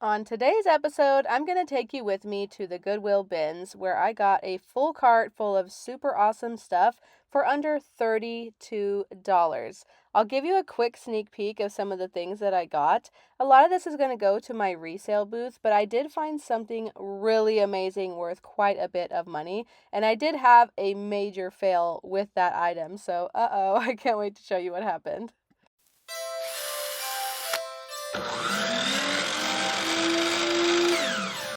On today's episode, I'm going to take you with me to the Goodwill bins where I got a full cart full of super awesome stuff for under $32. I'll give you a quick sneak peek of some of the things that I got. A lot of this is going to go to my resale booth, but I did find something really amazing worth quite a bit of money, and I did have a major fail with that item, so I can't wait to show you what happened.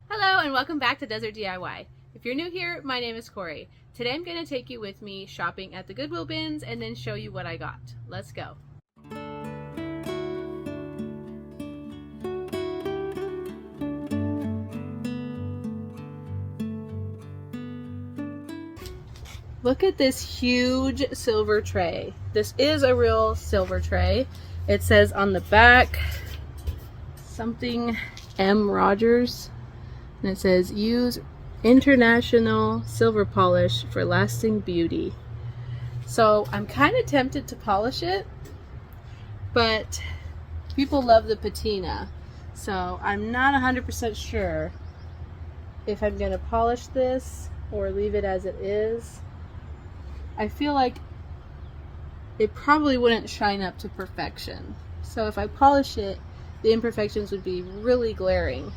Hello and welcome back to Desert DIY. If you're new here, my name is Corey. Today I'm going to take you with me shopping at the Goodwill bins and then show you what I got. Let's go. Look at this huge silver tray. This is a real silver tray. It says on the back something M. Rogers. And it says, use international silver polish for lasting beauty. So I'm kind of tempted to polish it, but people love the patina. So I'm not 100% sure if I'm going to polish this or leave it as it is. I feel like it probably wouldn't shine up to perfection. So if I polish it, the imperfections would be really glaring.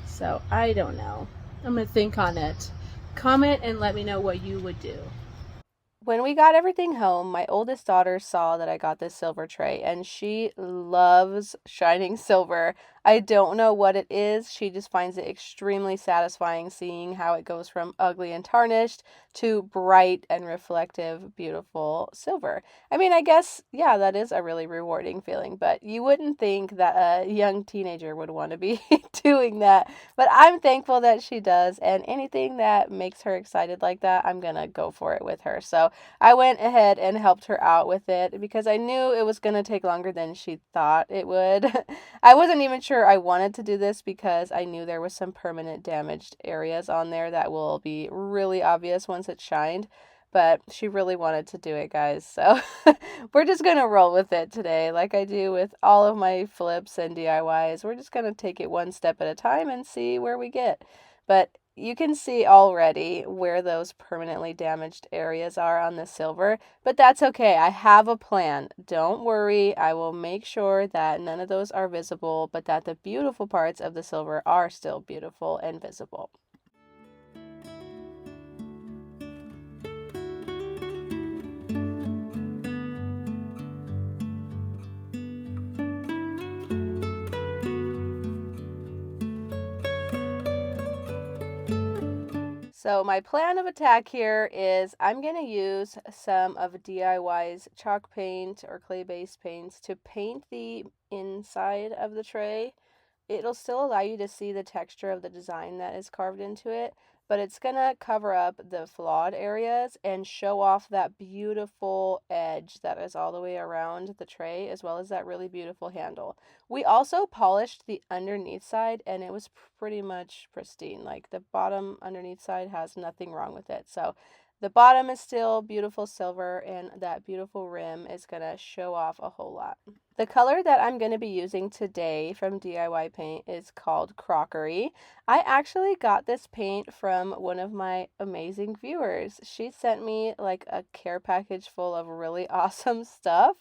So I don't know. I'm going to think on it. Comment and let me know what you would do. When we got everything home, my oldest daughter saw that I got this silver tray and she loves shining silver. I don't know what it is. She just finds it extremely satisfying seeing how it goes from ugly and tarnished to bright and reflective, beautiful silver. I mean, I guess, yeah, that is a really rewarding feeling, but you wouldn't think that a young teenager would want to be doing that. But I'm thankful that she does, and anything that makes her excited like that, I'm gonna go for it with her. So I went ahead and helped her out with it because I knew it was gonna take longer than she thought it would. I wasn't even sure I wanted to do this because I knew there was some permanent damaged areas on there that will be really obvious once it's shined. But she really wanted to do it, guys. So we're just going to roll with it today, like I do with all of my flips and DIYs. We're just going to take it one step at a time and see where we get. But you can see already where those permanently damaged areas are on the silver, but that's okay. I have a plan. Don't worry. I will make sure that none of those are visible, but that the beautiful parts of the silver are still beautiful and visible. So my plan of attack here is I'm going to use some of DIY's chalk paint or clay-based paints to paint the inside of the tray. It'll still allow you to see the texture of the design that is carved into it, but it's going to cover up the flawed areas and show off that beautiful edge that is all the way around the tray, as well as that really beautiful handle. We also polished the underneath side and it was pretty much pristine. Like the bottom underneath side has nothing wrong with it. So the bottom is still beautiful silver and that beautiful rim is going to show off a whole lot. The color that I'm going to be using today from DIY Paint is called Crockery. I actually got this paint from one of my amazing viewers. She sent me like a care package full of really awesome stuff.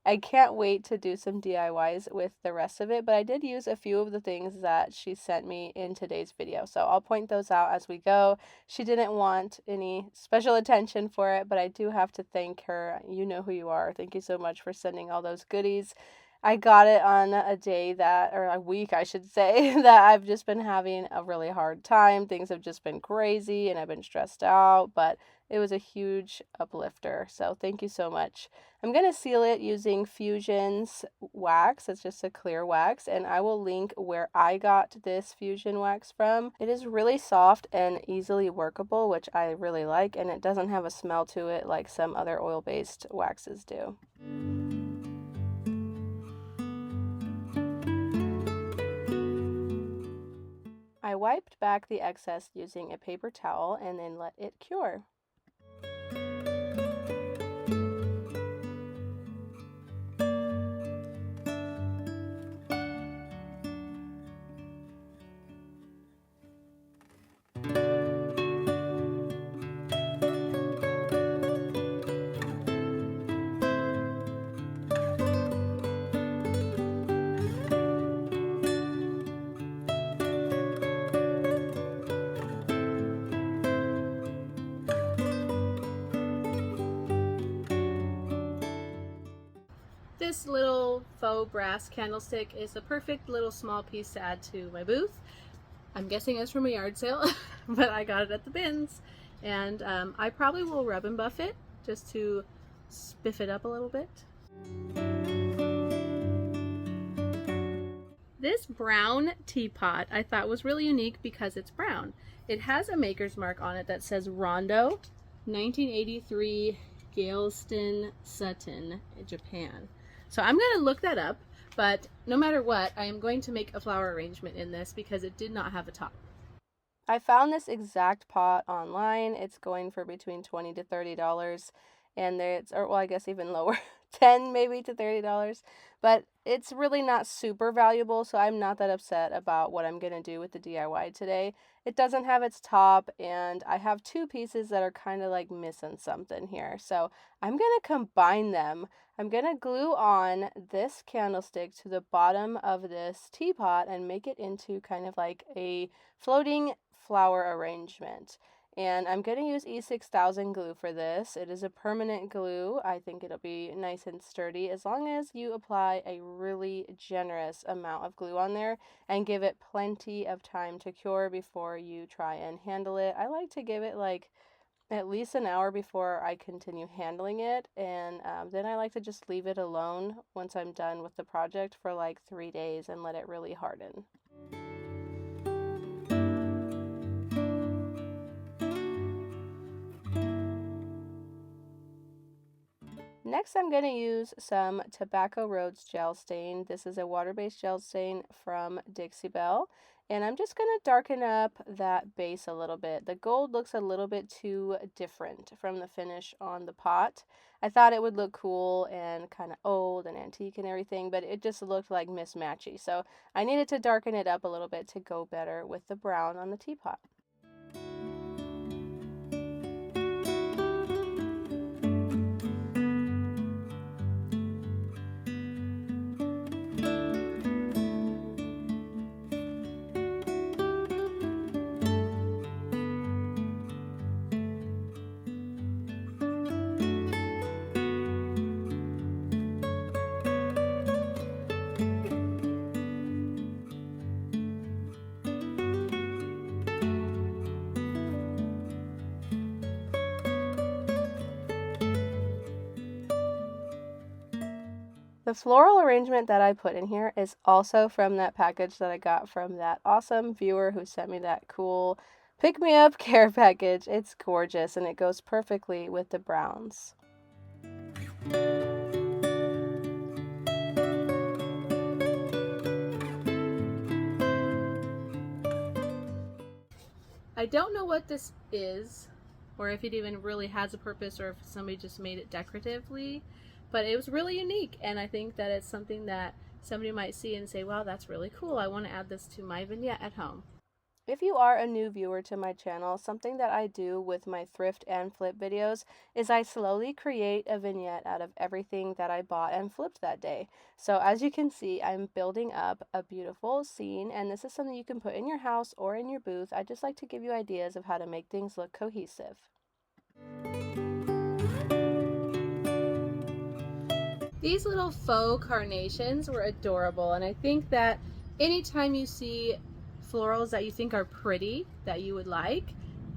I can't wait to do some DIYs with the rest of it, but I did use a few of the things that she sent me in today's video, so I'll point those out as we go. She didn't want any special attention for it, but I do have to thank her. You know who you are. Thank you so much for sending all those goodies. I got it on a day that, or a week, I should say, that I've just been having a really hard time. Things have just been crazy and I've been stressed out, but it was a huge uplifter. So thank you so much. I'm going to seal it using Fusion's wax. It's just a clear wax, and I will link where I got this Fusion wax from. It is really soft and easily workable, which I really like, and it doesn't have a smell to it like some other oil-based waxes do. I wiped back the excess using a paper towel and then let it cure. this little faux brass candlestick is the perfect little small piece to add to my booth. I'm guessing it's from a yard sale, but I got it at the bins. And I probably will rub and buff it just to spiff it up a little bit. This brown teapot I thought was really unique because it's brown. It has a maker's mark on it that says Rondo, 1983 Galveston Sutton, Japan. So I'm going to look that up, but no matter what, I am going to make a flower arrangement in this because it did not have a top. I found this exact pot online. It's going for between $20 to $30, and it's, or well, I guess even lower, $10 maybe to $30, but it's really not super valuable, so I'm not that upset about what I'm going to do with the DIY today. It doesn't have its top, and I have two pieces that are kind of like missing something here, so I'm going to combine them. I'm going to glue on this candlestick to the bottom of this teapot and make it into kind of like a floating flower arrangement. And I'm going to use E6000 glue for this. It is a permanent glue. I think it'll be nice and sturdy as long as you apply a really generous amount of glue on there and give it plenty of time to cure before you try and handle it. I like to give it like at least an hour before I continue handling it, and then I like to just leave it alone once I'm done with the project for like 3 days and let it really harden. Next, I'm going to use some Tobacco Roads gel stain. This is a water-based gel stain from Dixie Belle, and I'm just going to darken up that base a little bit. The gold looks a little bit too different from the finish on the pot. I thought it would look cool and kind of old and antique and everything, but it just looked like mismatchy. So I needed to darken it up a little bit to go better with the brown on the teapot. The floral arrangement that I put in here is also from that package that I got from that awesome viewer who sent me that cool pick-me-up care package. It's gorgeous and it goes perfectly with the browns. I don't know what this is, or if it even really has a purpose, or if somebody just made it decoratively. But it was really unique, and I think that it's something that somebody might see and say, wow, that's really cool. I want to add this to my vignette at home. If you are a new viewer to my channel, something that I do with my thrift and flip videos is I slowly create a vignette out of everything that I bought and flipped that day. So as you can see, I'm building up a beautiful scene, and this is something you can put in your house or in your booth. I just like to give you ideas of how to make things look cohesive. These little faux carnations were adorable, and I think that anytime you see florals that you think are pretty, that you would like,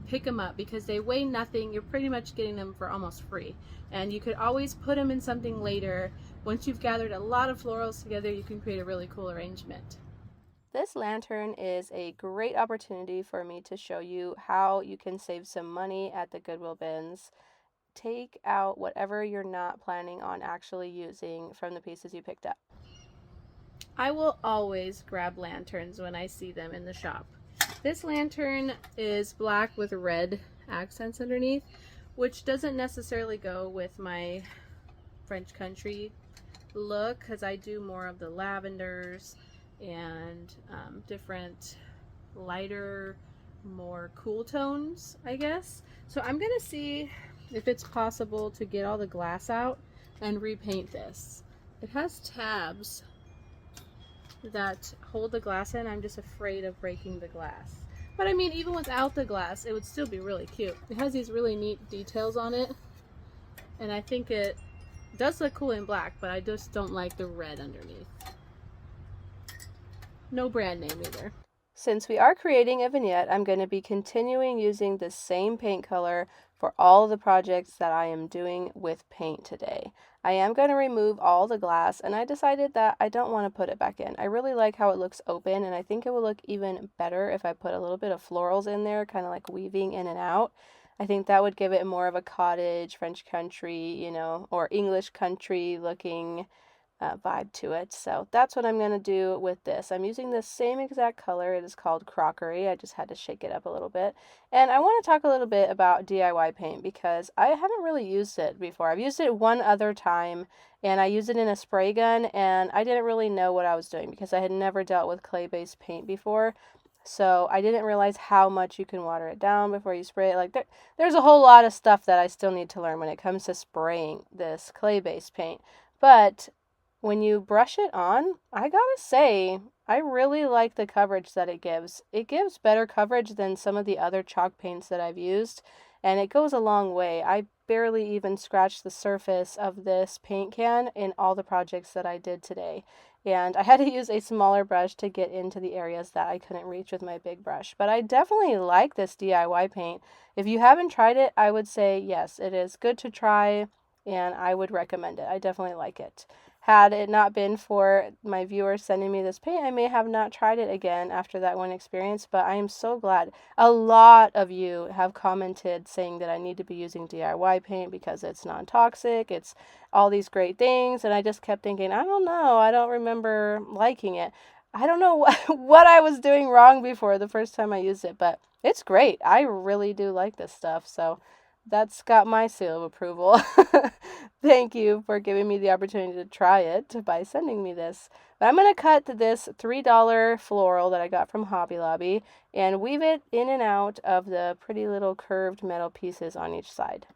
pick them up because they weigh nothing. You're pretty much getting them for almost free, and you could always put them in something later. Once you've gathered a lot of florals together, you can create a really cool arrangement. This lantern is a great opportunity for me to show you how you can save some money at the Goodwill bins. Take out whatever you're not planning on actually using from the pieces you picked up. I will always grab lanterns when I see them in the shop. This lantern is black with red accents underneath, which doesn't necessarily go with my French country look because I do more of the lavenders and different lighter, more cool tones, I guess. So I'm gonna see if it's possible to get all the glass out and repaint this. It has tabs that hold the glass in. I'm just afraid of breaking the glass. But I mean, even without the glass, it would still be really cute. It has these really neat details on it, and I think it It does look cool in black, but I just don't like the red underneath. No brand name either. Since we are creating a vignette, I'm going to be continuing using the same paint color for all the projects that I am doing with paint today. I am going to remove all the glass, and I decided that I don't want to put it back in. I really like how it looks open, and I think it will look even better if I put a little bit of florals in there, kind of like weaving in and out. I think that would give it more of a cottage, French country, or English country looking vibe to it. So that's what I'm going to do with this. I'm using the same exact color. It is called Crockery. I just had to shake it up a little bit. And I want to talk a little bit about DIY paint because I haven't really used it before. I've used it one other time, and I used it in a spray gun, and I didn't really know what I was doing because I had never dealt with clay-based paint before. So I didn't realize how much you can water it down before you spray it. Like there's a whole lot of stuff that I still need to learn when it comes to spraying this clay-based paint. But when you brush it on, I gotta say, I really like the coverage that it gives. It gives better coverage than some of the other chalk paints that I've used, and it goes a long way. I barely even scratched the surface of this paint can in all the projects that I did today. And I had to use a smaller brush to get into the areas that I couldn't reach with my big brush. But I definitely like this DIY paint. If you haven't tried it, I would say yes, it is good to try, and I would recommend it. I definitely like it. Had it not been for my viewers sending me this paint, I may have not tried it again after that one experience, but I am so glad. A lot of you have commented saying that I need to be using DIY paint because it's non-toxic, it's all these great things, and I just kept thinking, I don't know, I don't remember liking it. I don't know what I was doing wrong before the first time I used it, but it's great. I really do like this stuff, so that's got my seal of approval. Thank you for giving me the opportunity to try it by sending me this. But I'm going to cut this $3 floral that I got from Hobby Lobby and weave it in and out of the pretty little curved metal pieces on each side.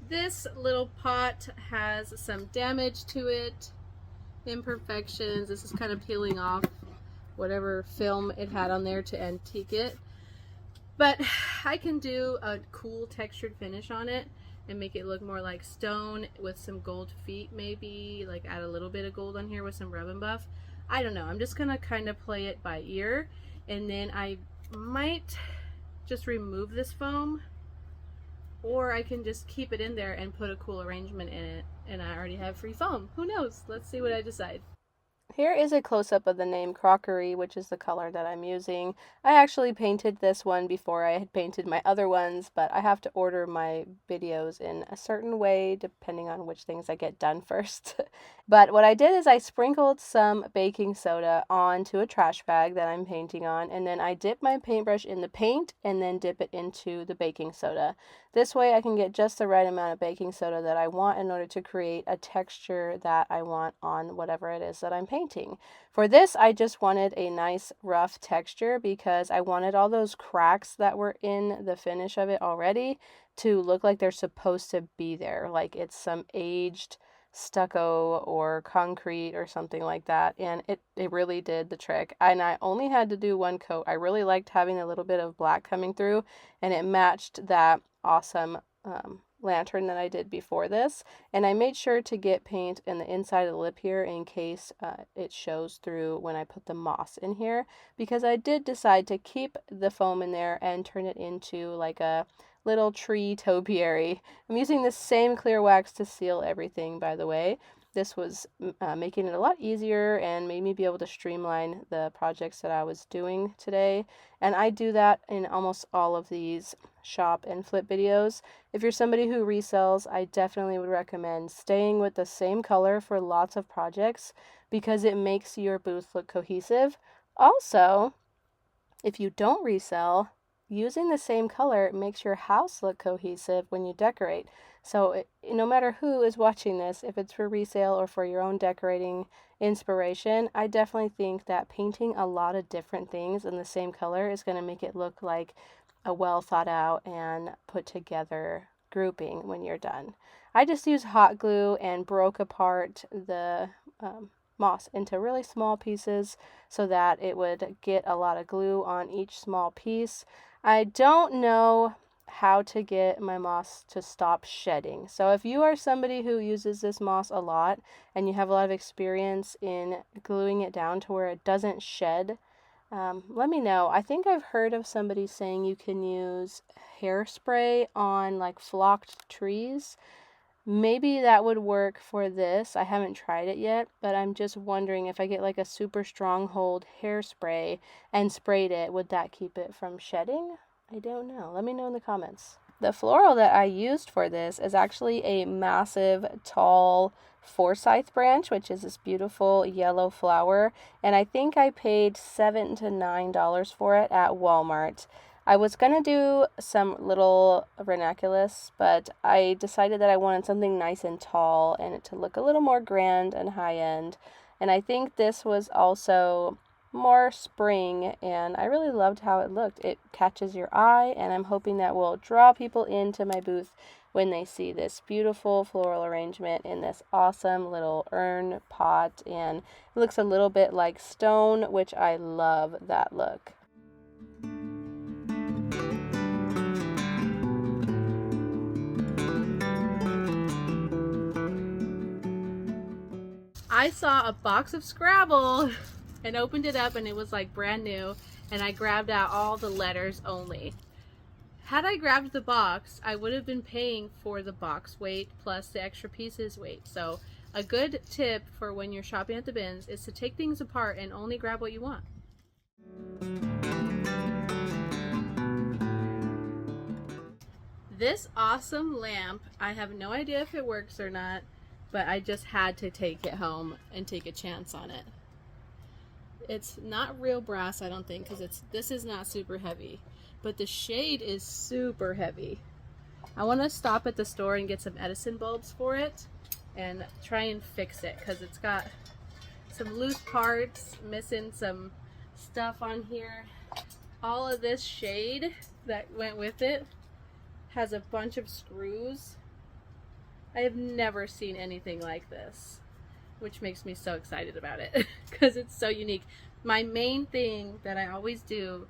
This little pot has some damage to it, imperfections. This is kind of peeling off whatever film it had on there to antique it. But I can do a cool textured finish on it and make it look more like stone with some gold feet, maybe like add a little bit of gold on here with some rub and buff. I don't know. I'm just gonna kind of play it by ear, and then I might just remove this foam, or I can just keep it in there and put a cool arrangement in it, and I already have free foam. Who knows? Let's see what I decide. Here is a close-up of the name Crockery, which is the color that I'm using. I actually painted this one before I had painted my other ones, but I have to order my videos in a certain way depending on which things I get done first. But what I did is I sprinkled some baking soda onto a trash bag that I'm painting on, and then I dip my paintbrush in the paint and then dip it into the baking soda. This way I can get just the right amount of baking soda that I want in order to create a texture that I want on whatever it is that I'm painting. For this, I just wanted a nice rough texture because I wanted all those cracks that were in the finish of it already to look like they're supposed to be there, like it's some aged stucco or concrete or something like that, and it really did the trick. And I only had to do one coat. I really liked having a little bit of black coming through, and it matched that awesome lantern that I did before this. And I made sure to get paint in the inside of the lip here in case it shows through when I put the moss in here, because I did decide to keep the foam in there and turn it into like a little tree topiary. I'm using the same clear wax to seal everything, by the way. This was making it a lot easier and made me be able to streamline the projects that I was doing today. And I do that in almost all of these shop and flip videos. If you're somebody who resells, I definitely would recommend staying with the same color for lots of projects because it makes your booth look cohesive. Also, if you don't resell, using the same color makes your house look cohesive when you decorate. So no matter who is watching this, if it's for resale or for your own decorating inspiration, I definitely think that painting a lot of different things in the same color is going to make it look like a well thought out and put together grouping when you're done. I just used hot glue and broke apart the moss into really small pieces so that it would get a lot of glue on each small piece. I don't know how to get my moss to stop shedding. So if you are somebody who uses this moss a lot and you have a lot of experience in gluing it down to where it doesn't shed, let me know. I think I've heard of somebody saying you can use hairspray on like flocked trees. Maybe that would work for this. I haven't tried it yet, but I'm just wondering if I get like a super stronghold hairspray and sprayed it, would that keep it from shedding? I don't know. Let me know in the comments. The floral that I used for this is actually a massive, tall Forsyth branch, which is this beautiful yellow flower, and I think I paid $7 to $9 for it at Walmart. I was going to do some little ranunculus, but I decided that I wanted something nice and tall and it to look a little more grand and high-end. And I think this was also more spring, and I really loved how it looked. It catches your eye, and I'm hoping that will draw people into my booth when they see this beautiful floral arrangement in this awesome little urn pot, and it looks a little bit like stone, which I love that look. I saw a box of Scrabble and opened it up, and it was like brand new, and I grabbed out all the letters only. Had I grabbed the box, I would have been paying for the box weight plus the extra pieces weight. So a good tip for when you're shopping at the bins is to take things apart and only grab what you want. This awesome lamp, I have no idea if it works or not, but I just had to take it home and take a chance on it. It's not real brass, I don't think, because this is not super heavy, but the shade is super heavy. I want to stop at the store and get some Edison bulbs for it and try and fix it, because it's got some loose parts, missing some stuff on here. All of this shade that went with it has a bunch of screws. I have never seen anything like this, which makes me so excited about it because it's so unique. My main thing that I always do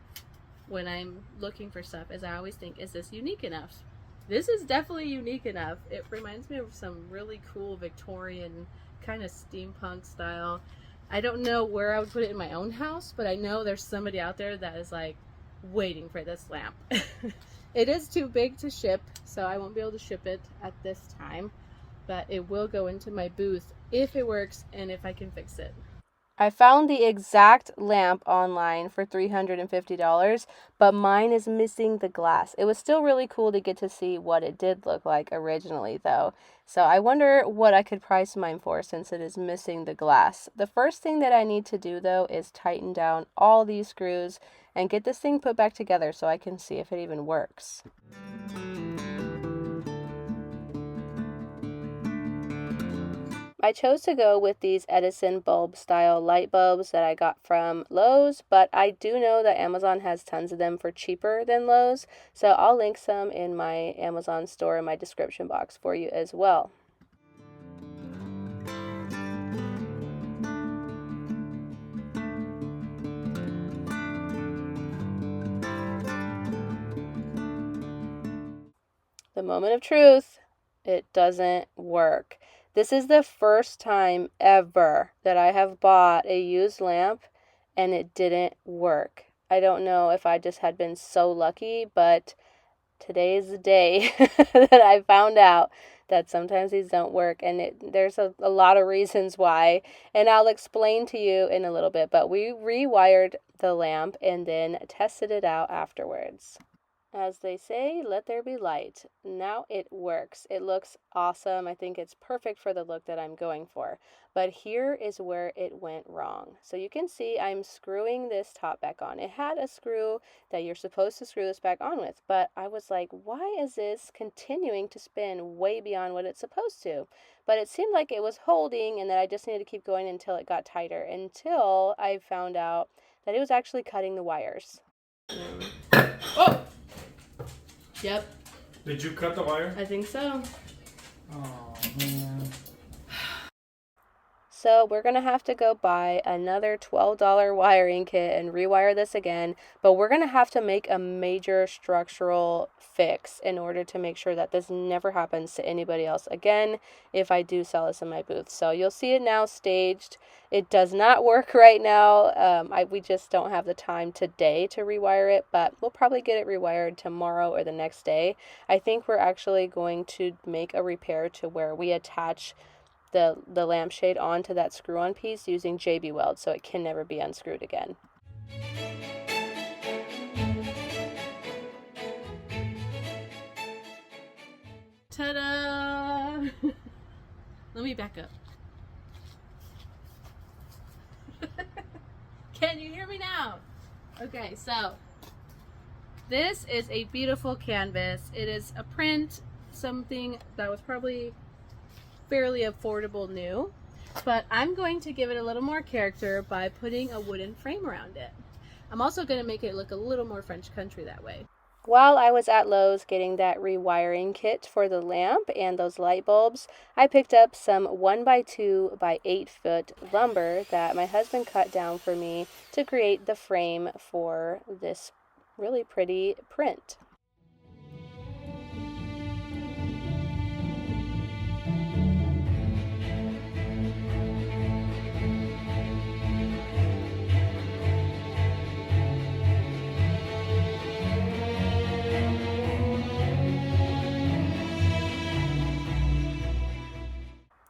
when I'm looking for stuff is I always think, is this unique enough? This is definitely unique enough. It reminds me of some really cool Victorian kind of steampunk style. I don't know where I would put it in my own house, but I know there's somebody out there that is like waiting for this lamp. It is too big to ship, so I won't be able to ship it at this time, but it will go into my booth if it works and if I can fix it. I found the exact lamp online for $350, but mine is missing the glass. It was still really cool to get to see what it did look like originally, though. So I wonder what I could price mine for since it is missing the glass. The first thing that I need to do, though, is tighten down all these screws and get this thing put back together so I can see if it even works. I chose to go with these Edison bulb style light bulbs that I got from Lowe's, but I do know that Amazon has tons of them for cheaper than Lowe's, so I'll link some in my Amazon store in my description box for you as well. The moment of truth, it doesn't work. This is the first time ever that I have bought a used lamp and it didn't work. I don't know if I just had been so lucky, but today is the day that I found out that sometimes these don't work, and there's a lot of reasons why, and I'll explain to you in a little bit, but we rewired the lamp and then tested it out afterwards. As they say, let there be light. Now it works. It looks awesome. I think it's perfect for the look that I'm going for. But here is where it went wrong. So you can see I'm screwing this top back on. It had a screw that you're supposed to screw this back on with, but I was like, why is this continuing to spin way beyond what it's supposed to? But it seemed like it was holding and that I just needed to keep going until it got tighter, until I found out that it was actually cutting the wires. Oh! Yep. Did you cut the wire? I think so. Oh, man. So we're going to have to go buy another $12 wiring kit and rewire this again, but we're going to have to make a major structural fix in order to make sure that this never happens to anybody else again if I do sell this in my booth. So you'll see it now staged. It does not work right now. We just don't have the time today to rewire it, but we'll probably get it rewired tomorrow or the next day. I think we're actually going to make a repair to where we attach the lampshade onto that screw-on piece using JB Weld, so it can never be unscrewed again. Ta-da! Let me back up. Can you hear me now? Okay, so this is a beautiful canvas. It is a print, something that was probably fairly affordable new, but I'm going to give it a little more character by putting a wooden frame around it. I'm also going to make it look a little more French country that way. While I was at Lowe's getting that rewiring kit for the lamp and those light bulbs, I picked up some 1x2 by 8 foot lumber that my husband cut down for me to create the frame for this really pretty print.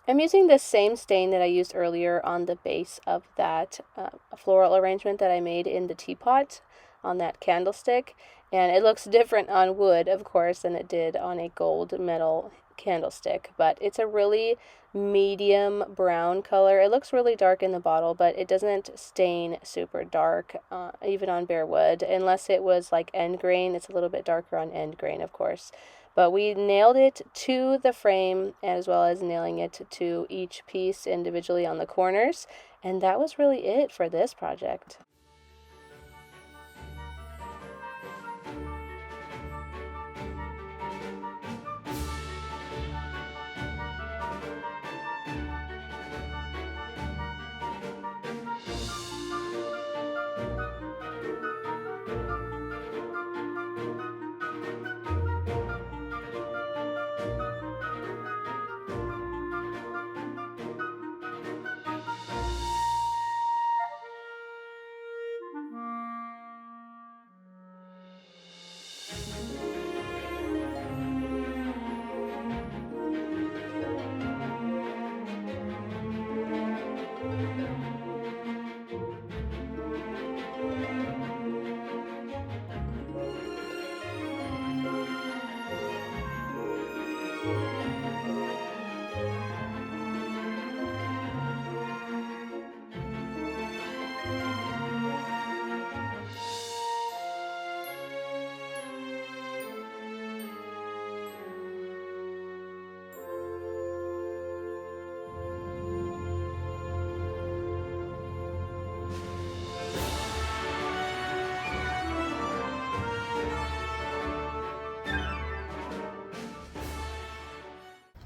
I'm using the same stain that I used earlier on the base of that floral arrangement that I made in the teapot on that candlestick, and it looks different on wood, of course, than it did on a gold metal candlestick, but it's a really medium brown color. It looks really dark in the bottle, but it doesn't stain super dark, even on bare wood, unless it was like end grain. It's a little bit darker on end grain, of course. But we nailed it to the frame as well as nailing it to each piece individually on the corners. And that was really it for this project.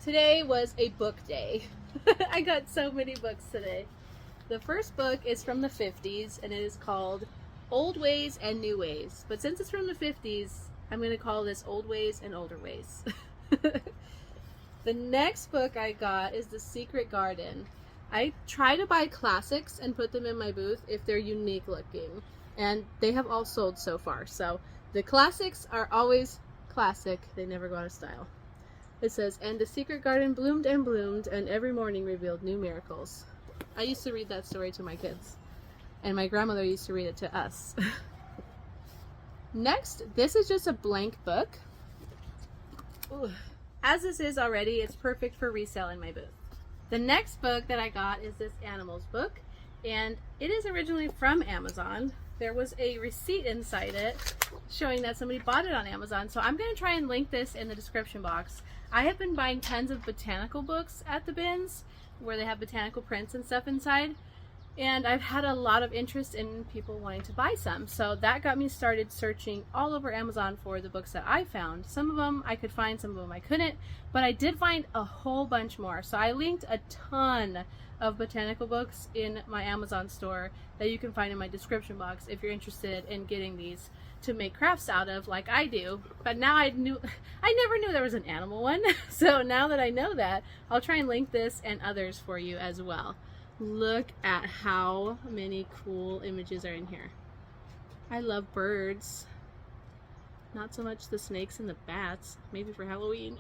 Today was a book day. I got so many books today. The first book is from the 50s and it is called Old Ways and New Ways. But since it's from the 50s, I'm going to call this Old Ways and Older Ways. The next book I got is The Secret Garden. I try to buy classics and put them in my booth if they're unique looking. And they have all sold so far. So the classics are always classic. They never go out of style. It says, and the secret garden bloomed and bloomed, and every morning revealed new miracles. I used to read that story to my kids. And my grandmother used to read it to us. Next, this is just a blank book. Ooh. As this is already, it's perfect for resale in my booth. The next book that I got is this animals book, and it is originally from Amazon. There was a receipt inside it showing that somebody bought it on Amazon, so I'm going to try and link this in the description box. I have been buying tons of botanical books at the bins where they have botanical prints and stuff inside, and I've had a lot of interest in people wanting to buy some, so that got me started searching all over Amazon for the books that I found. Some of them I could find, some of them I couldn't, but I did find a whole bunch more. So I linked a ton of botanical books in my Amazon store that you can find in my description box if you're interested in getting these to make crafts out of like I do. But now I never knew there was an animal one, so now that I know that, I'll try and link this and others for you as well. Look at how many cool images are in here. I love birds. Not so much the snakes and the bats. Maybe for Halloween.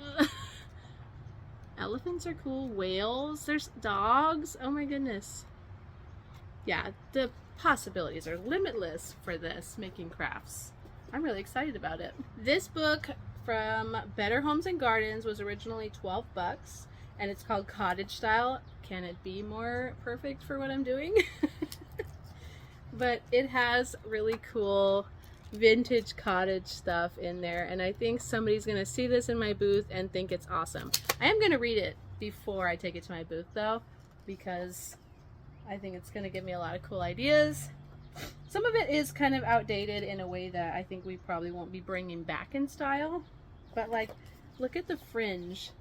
Elephants are cool. Whales. There's dogs. Oh my goodness. Yeah, the possibilities are limitless for this, making crafts. I'm really excited about it. This book from Better Homes and Gardens was originally $12, and it's called Cottage Style. Can it be more perfect for what I'm doing? But it has really cool vintage cottage stuff in there, and I think somebody's gonna see this in my booth and think it's awesome. I am gonna read it before I take it to my booth though, because I think it's gonna give me a lot of cool ideas. Some of it is kind of outdated in a way that I think we probably won't be bringing back in style, but like, look at the fringe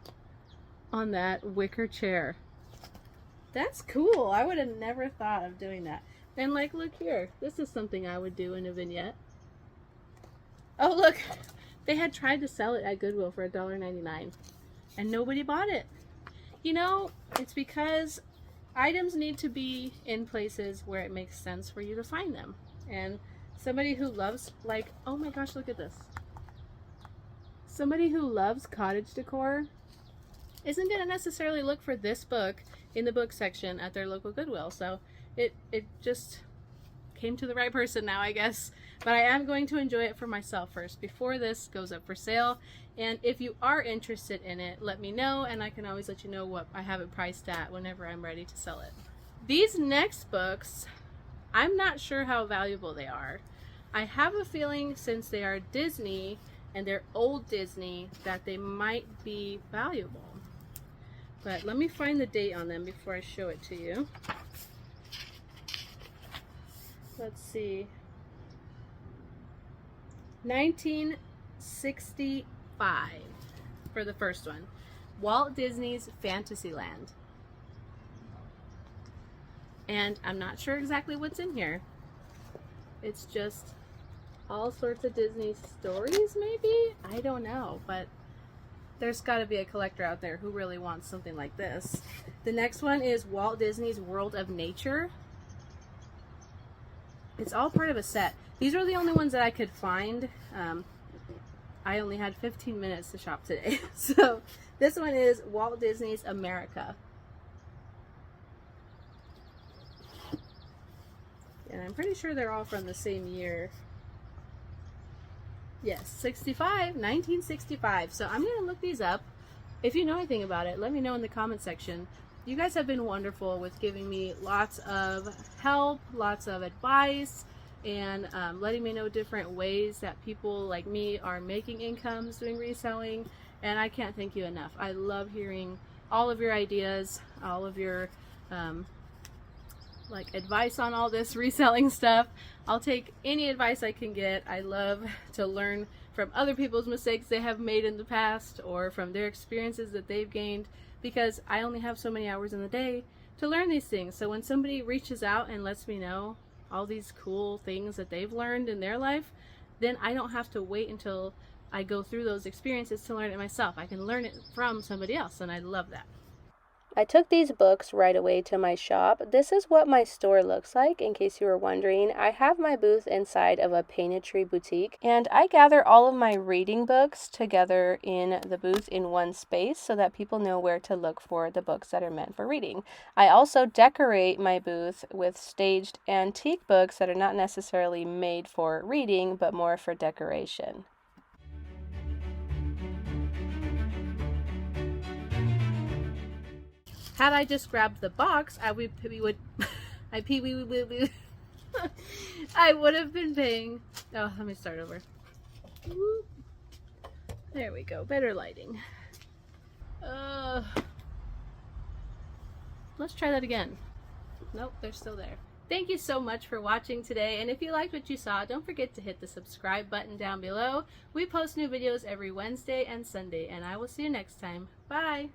on that wicker chair. That's cool. I would have never thought of doing that. And like, look here. This is something I would do in a vignette. Oh, look. They had tried to sell it at Goodwill for $1.99 and nobody bought it. You know, it's because items need to be in places where it makes sense for you to find them. And somebody who loves, like, oh my gosh, look at this. Somebody who loves cottage decor isn't going to necessarily look for this book in the book section at their local Goodwill. So it just came to the right person now, I guess. But I am going to enjoy it for myself first before this goes up for sale. And if you are interested in it, let me know, and I can always let you know what I have it priced at whenever I'm ready to sell it. These next books, I'm not sure how valuable they are. I have a feeling since they are Disney and they're old Disney that they might be valuable. But let me find the date on them before I show it to you. Let's see. 1965 for the first one. Walt Disney's Fantasyland. And I'm not sure exactly what's in here. It's just all sorts of Disney stories, maybe? I don't know, but there's got to be a collector out there who really wants something like this. The next one is Walt Disney's World of Nature. It's all part of a set. These are the only ones that I could find. I only had 15 minutes to shop today. So this one is Walt Disney's America. And I'm pretty sure they're all from the same year. Yes, 1965. So I'm going to look these up. If you know anything about it, let me know in the comment section. You guys have been wonderful with giving me lots of help, lots of advice, and letting me know different ways that people like me are making incomes doing reselling. And I can't thank you enough. I love hearing all of your ideas, all of your like advice on all this reselling stuff. I'll take any advice I can get. I love to learn from other people's mistakes they have made in the past or from their experiences that they've gained, because I only have so many hours in the day to learn these things. So when somebody reaches out and lets me know all these cool things that they've learned in their life, then I don't have to wait until I go through those experiences to learn it myself. I can learn it from somebody else, and I love that. I took these books right away to my shop. This is what my store looks like, in case you were wondering. I have my booth inside of a painted-tree boutique, and I gather all of my reading books together in the booth in one space so that people know where to look for the books that are meant for reading. I also decorate my booth with staged antique books that are not necessarily made for reading, but more for decoration. Had I just grabbed the box, I would have been paying. Oh, let me start over. There we go. Better lighting. Let's try that again. Nope, they're still there. Thank you so much for watching today, and if you liked what you saw, don't forget to hit the subscribe button down below. We post new videos every Wednesday and Sunday, and I will see you next time. Bye!